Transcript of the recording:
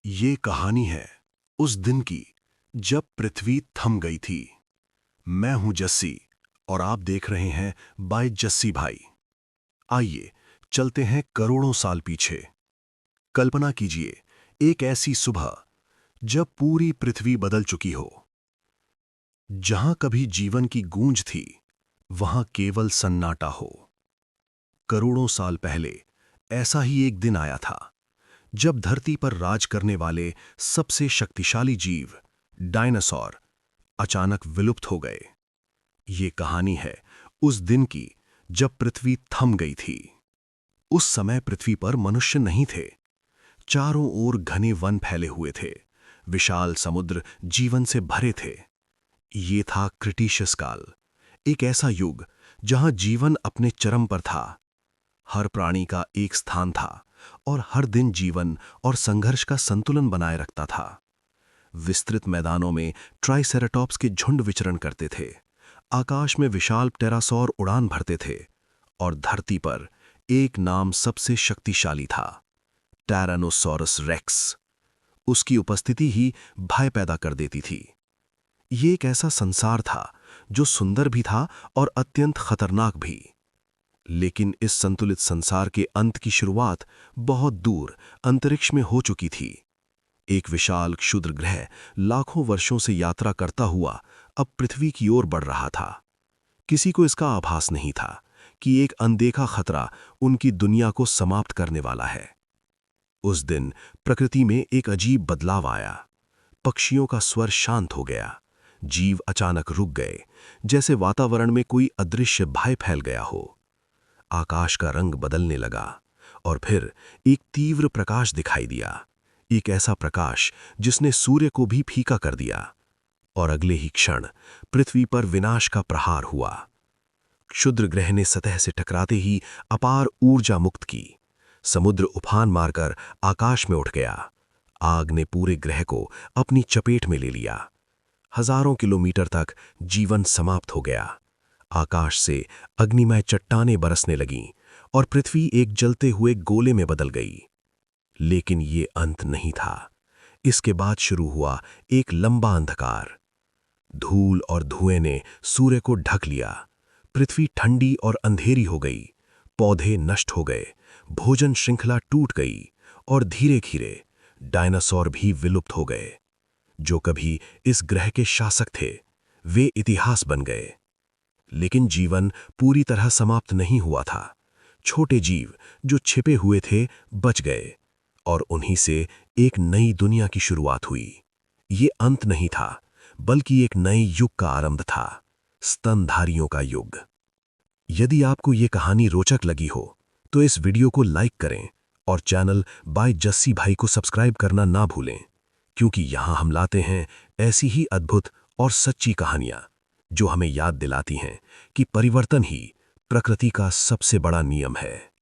ये कहानी है उस दिन की जब पृथ्वी थम गई थी। मैं हूं जस्सी और आप देख रहे हैं बाय जस्सी भाई। आइए चलते हैं करोड़ों साल पीछे। कल्पना कीजिए एक ऐसी सुबह जब पूरी पृथ्वी बदल चुकी हो। जहां कभी जीवन की गूंज थी वहां केवल सन्नाटा हो। करोड़ों साल पहले ऐसा ही एक दिन आया था जब धरती पर राज करने वाले सबसे शक्तिशाली जीव डायनासोर अचानक विलुप्त हो गए। ये कहानी है उस दिन की जब पृथ्वी थम गई थी। उस समय पृथ्वी पर मनुष्य नहीं थे। चारों ओर घने वन फैले हुए थे। विशाल समुद्र जीवन से भरे थे। ये था क्रिटेशियस काल, एक ऐसा युग जहां जीवन अपने चरम पर था। हर प्राणी का एक स्थान था और हर दिन जीवन और संघर्ष का संतुलन बनाए रखता था। विस्तृत मैदानों में ट्राइसेराटॉप्स के झुंड विचरण करते थे। आकाश में विशाल प्टेरासौर उड़ान भरते थे और धरती पर एक नाम सबसे शक्तिशाली था, टायरानोसॉरस रेक्स। उसकी उपस्थिति ही भय पैदा कर देती थी। ये एक ऐसा संसार था जो सुंदर भी था और अत्यंत खतरनाक भी। लेकिन इस संतुलित संसार के अंत की शुरुआत बहुत दूर अंतरिक्ष में हो चुकी थी। एक विशाल क्षुद्र ग्रह लाखों वर्षों से यात्रा करता हुआ अब पृथ्वी की ओर बढ़ रहा था। किसी को इसका आभास नहीं था कि एक अनदेखा खतरा उनकी दुनिया को समाप्त करने वाला है। उस दिन प्रकृति में एक अजीब बदलाव आया। पक्षियों का स्वर शांत हो गया। जीव अचानक रुक गए, जैसे वातावरण में कोई अदृश्य भय फैल गया हो। आकाश का रंग बदलने लगा और फिर एक तीव्र प्रकाश दिखाई दिया, एक ऐसा प्रकाश जिसने सूर्य को भी फीका कर दिया। और अगले ही क्षण पृथ्वी पर विनाश का प्रहार हुआ। क्षुद्र ग्रह ने सतह से टकराते ही अपार ऊर्जा मुक्त की। समुद्र उफान मारकर आकाश में उठ गया। आग ने पूरे ग्रह को अपनी चपेट में ले लिया। हजारों किलोमीटर तक जीवन समाप्त हो गया। आकाश से अग्निमय चट्टानें बरसने लगीं और पृथ्वी एक जलते हुए गोले में बदल गई। लेकिन ये अंत नहीं था। इसके बाद शुरू हुआ एक लंबा अंधकार। धूल और धुएं ने सूर्य को ढक लिया। पृथ्वी ठंडी और अंधेरी हो गई। पौधे नष्ट हो गए, भोजन श्रृंखला टूट गई और धीरे धीरे डायनासोर भी विलुप्त हो गए। जो कभी इस ग्रह के शासक थे वे इतिहास बन गए। लेकिन जीवन पूरी तरह समाप्त नहीं हुआ था। छोटे जीव जो छिपे हुए थे बच गए और उन्हीं से एक नई दुनिया की शुरुआत हुई। ये अंत नहीं था, बल्कि एक नए युग का आरंभ था, स्तनधारियों का युग। यदि आपको ये कहानी रोचक लगी हो तो इस वीडियो को लाइक करें और चैनल बाय जस्सी भाई को सब्सक्राइब करना ना भूलें, क्योंकि यहाँ हम लाते हैं ऐसी ही अद्भुत और सच्ची कहानियां जो हमें याद दिलाती हैं कि परिवर्तन ही प्रकृति का सबसे बड़ा नियम है।